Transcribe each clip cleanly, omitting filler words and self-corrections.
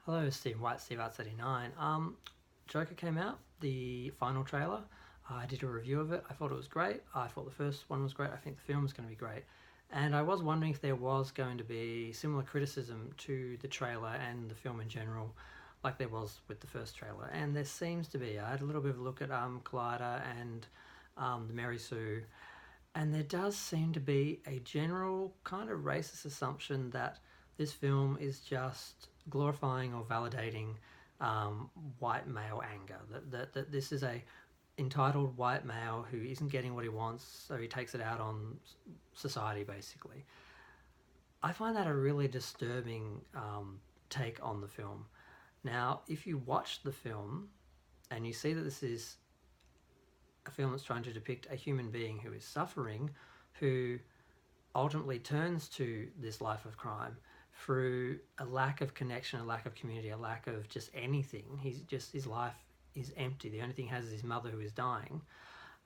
Hello, Steve White, Steve Arts 89. Joker came out, the final trailer. I did a review of it. I thought it was great. I thought the first one was great. I think the film is going to be great. And I was wondering if there was going to be similar criticism to the trailer and the film in general, like there was with the first trailer. And there seems to be. I had a little bit of a look at Collider and the Mary Sue, and there does seem to be a general kind of racist assumption that this film is just glorifying or validating white male anger. That this is a entitled white male who isn't getting what he wants, so he takes it out on society, basically. I find that a really disturbing take on the film. Now, if you watch the film and you see that this is a film that's trying to depict a human being who is suffering, who ultimately turns to this life of crime through a lack of connection, a lack of community, a lack of just anything. His life is empty. The only thing he has is his mother who is dying.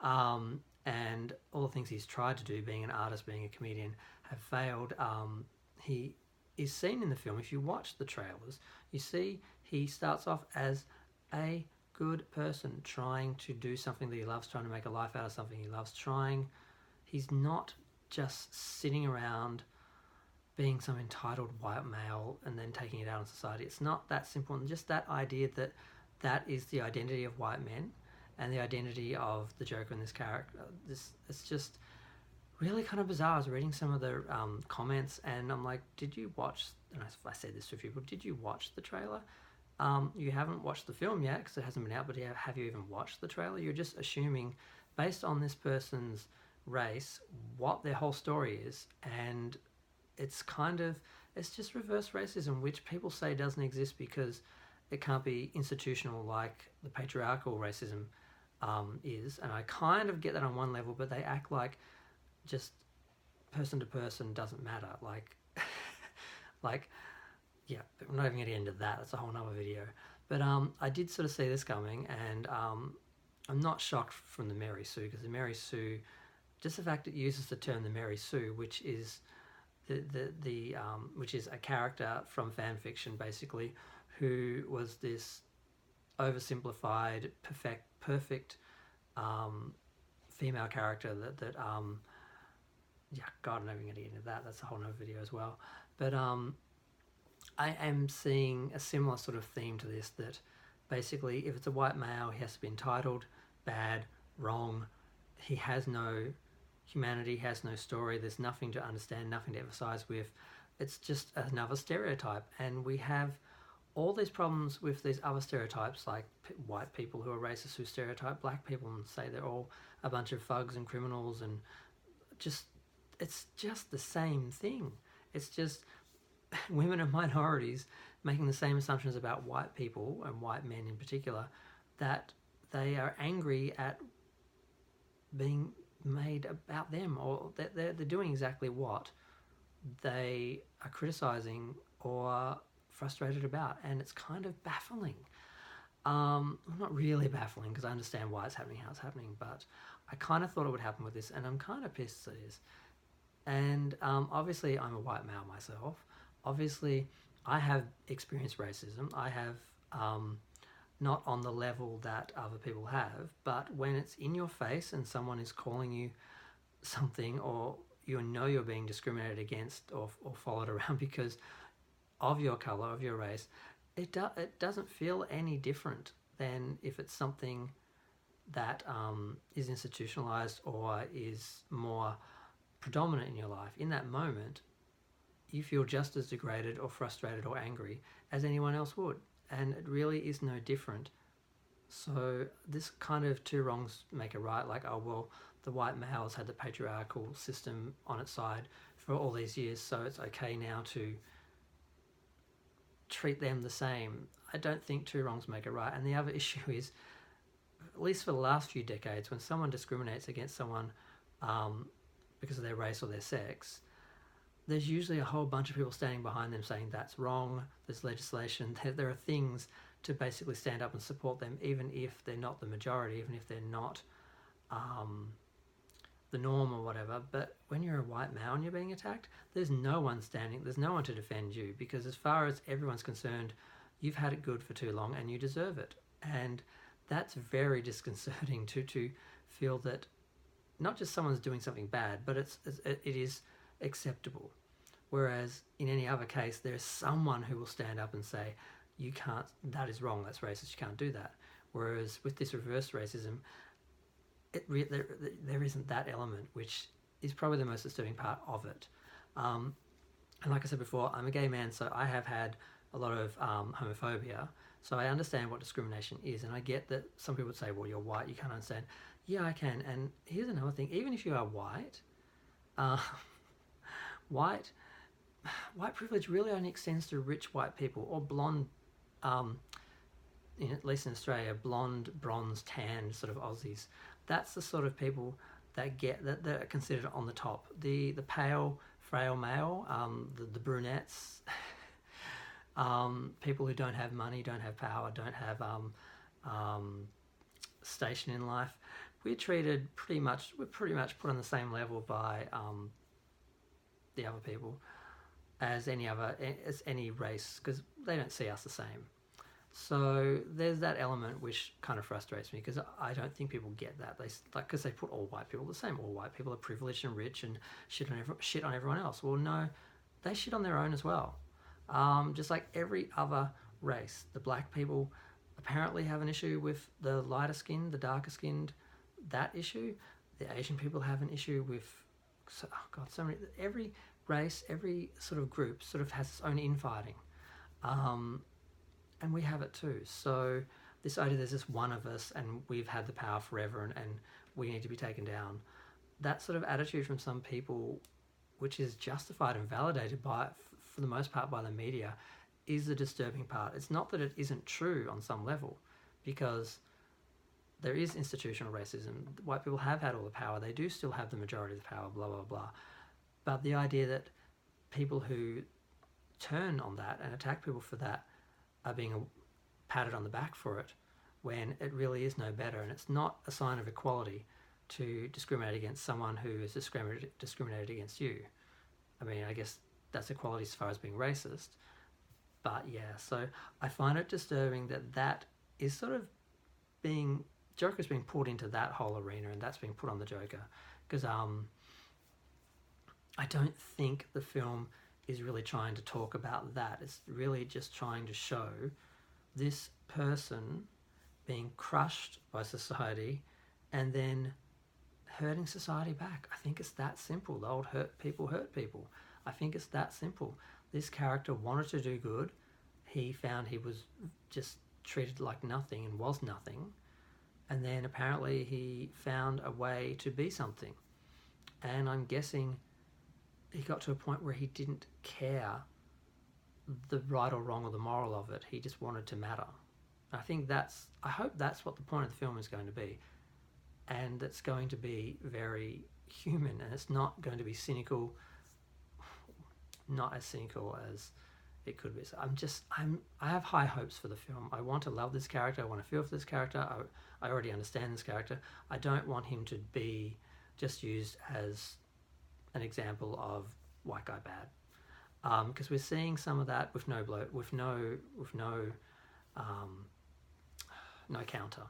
And all the things he's tried to do, being an artist, being a comedian, have failed. He is seen in the film. If you watch the trailers, you see he starts off as a good person trying to do something that he loves, trying to make a life out of something he loves, he's not just sitting around being some entitled white male and then taking it out on society. It's not that simple. And just that idea that that is the identity of white men and the identity of the Joker in this character, it's just really kind of bizarre. I was reading some of the comments and I'm like, did you watch, and I said this to people, did you watch the trailer? You haven't watched the film yet because it hasn't been out, but have you even watched the trailer? You're just assuming, based on this person's race, what their whole story is. And it's just reverse racism, which people say doesn't exist because it can't be institutional like the patriarchal racism is. And I kind of get that on one level, but they act like just person to person doesn't matter. Like, yeah, I'm not even going to get into that. That's a whole nother video. But I did sort of see this coming, and I'm not shocked from the Mary Sue, because the Mary Sue, just the fact it uses the term the Mary Sue, which is which is a character from fan fiction, basically, who was this oversimplified, perfect female character that yeah, God, I'm not even going to get into that. That's a whole nother video as well. But I am seeing a similar sort of theme to this, that basically if it's a white male, he has to be entitled, bad, wrong. He has no humanity, has no story. There's nothing to understand, nothing to emphasize with. It's just another stereotype. And we have all these problems with these other stereotypes, like white people who are racist who stereotype black people and say they're all a bunch of thugs and criminals, and it's just the same thing. It's just women and minorities making the same assumptions about white people and white men in particular, that they are angry at being made about them, or that they're doing exactly what they are criticizing or frustrated about. And it's kind of baffling. Not really baffling, because I understand why it's happening, how it's happening, but I kind of thought it would happen with this, and I'm kind of pissed it is. And obviously I'm a white male myself. Obviously I have experienced racism. I have not on the level that other people have, but when it's in your face and someone is calling you something, or you know you're being discriminated against or followed around because of your colour, of your race, it doesn't feel any different than if it's something that is institutionalized or is more predominant in your life. In that moment, you feel just as degraded or frustrated or angry as anyone else would, and it really is no different. So this kind of two wrongs make a right, like, oh well, the white males had the patriarchal system on its side for all these years, so it's okay now to treat them the same. I don't think two wrongs make a right. And the other issue is, at least for the last few decades, when someone discriminates against someone because of their race or their sex, there's usually a whole bunch of people standing behind them saying that's wrong, there's legislation, there are things to basically stand up and support them, even if they're not the majority, even if they're not the norm or whatever. But when you're a white male and you're being attacked, there's no one standing, there's no one to defend you, because as far as everyone's concerned, you've had it good for too long and you deserve it. And that's very disconcerting to feel that not just someone's doing something bad, but it is acceptable. Whereas in any other case, there's someone who will stand up and say, you can't, that is wrong, that's racist, you can't do that. Whereas with this reverse racism, there isn't that element, which is probably the most disturbing part of it. And like I said before, I'm a gay man, so I have had a lot of homophobia. So I understand what discrimination is, and I get that some people would say, well, you're white, you can't understand. Yeah, I can. And here's another thing. Even if you are white, white privilege really only extends to rich white people or blonde, at least in Australia, blonde, bronze, tan sort of Aussies. That's the sort of people that are considered on the top. The pale, frail male, the brunettes, people who don't have money, don't have power, don't have station in life. We're pretty much put on the same level by the other people as any race, because they don't see us the same. So there's that element which kind of frustrates me, because I don't think people get that. Because they put all white people the same. All white people are privileged and rich and shit on everyone else. Well, no, they shit on their own as well. Just like every other race, the black people apparently have an issue with the lighter skinned, the darker skinned, that issue. The Asian people have an issue with, so many. Every race, every sort of group sort of has its own infighting. And we have it too. So this idea there's just one of us and we've had the power forever and we need to be taken down, that sort of attitude from some people, which is justified and validated for the most part by the media, is the disturbing part. It's not that it isn't true on some level, because there is institutional racism. White people have had all the power. They do still have the majority of the power, blah, blah, blah. But the idea that people who turn on that and attack people for that are being patted on the back for it, when it really is no better. And it's not a sign of equality to discriminate against someone who is discriminated against you. I mean, I guess that's equality as far as being racist. But yeah, so I find it disturbing that is sort of Joker's being pulled into that whole arena, and that's being put on the Joker. Because I don't think the film is really trying to talk about that. It's really just trying to show this person being crushed by society and then hurting society back. I think it's that simple. The old hurt people. I think it's that simple. This character wanted to do good. He found he was just treated like nothing and was nothing. And then apparently he found a way to be something. And I'm guessing he got to a point where he didn't care the right or wrong or the moral of it. He just wanted to matter. I hope that's what the point of the film is going to be. And it's going to be very human, and it's not going to be cynical, not as cynical as it could be. So I have high hopes for the film. I want to love this character. I want to feel for this character. I already understand this character. I don't want him to be just used as an example of white guy bad, because we're seeing some of that with no counter.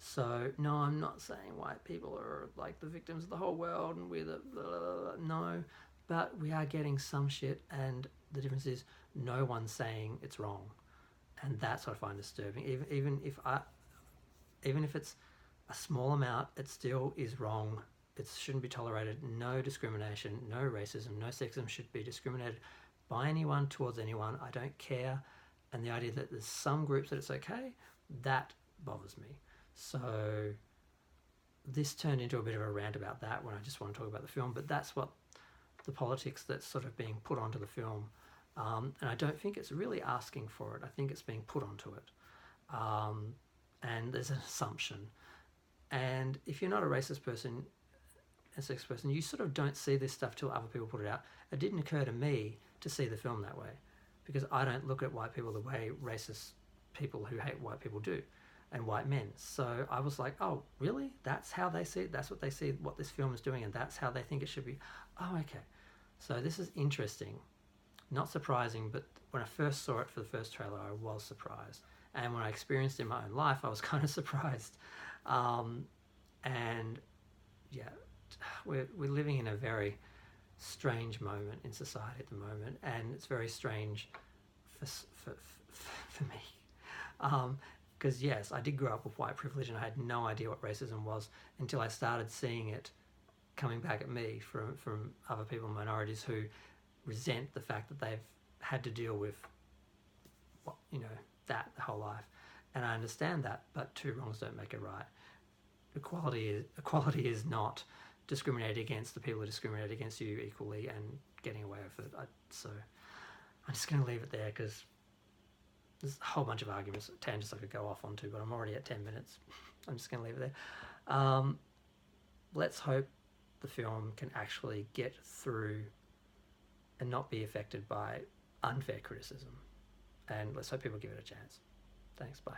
So no, I'm not saying white people are like the victims of the whole world and we're the blah, blah, blah, no, but we are getting some shit, and the difference is no one's saying it's wrong, and that's what I find disturbing. Even if it's a small amount, it still is wrong. It shouldn't be tolerated. No discrimination, no racism, no sexism should be discriminated by anyone towards anyone. I don't care. And the idea that there's some groups that it's okay, that bothers me. So this turned into a bit of a rant about that when I just want to talk about the film, but that's what the politics that's sort of being put onto the film. And I don't think it's really asking for it. I think it's being put onto it. And there's an assumption. And if you're not a racist person, a sex person, you sort of don't see this stuff till other people put it out. It didn't occur to me to see the film that way, because I don't look at white people the way racist people who hate white people do, and white men. So I was like, oh, really? That's how they see it? That's what they see what this film is doing, and that's how they think it should be? Oh, okay. So this is interesting. not surprising, but when I first saw it for the first trailer, I was surprised. And when I experienced it in my own life, I was kind of surprised. And yeah, we're living in a very strange moment in society at the moment, and it's very strange for me. Because yes, I did grow up with white privilege, and I had no idea what racism was until I started seeing it coming back at me from other people, minorities, who resent the fact that they've had to deal with that their whole life. And I understand that, but two wrongs don't make it right. Equality is not discriminating against the people who discriminate against you equally and getting away with it. So I'm just going to leave it there, because there's a whole bunch of arguments, tangents I could go off onto, but I'm already at 10 minutes. I'm just going to leave it there. Let's hope the film can actually get through and not be affected by unfair criticism. And let's hope people give it a chance. Thanks, bye.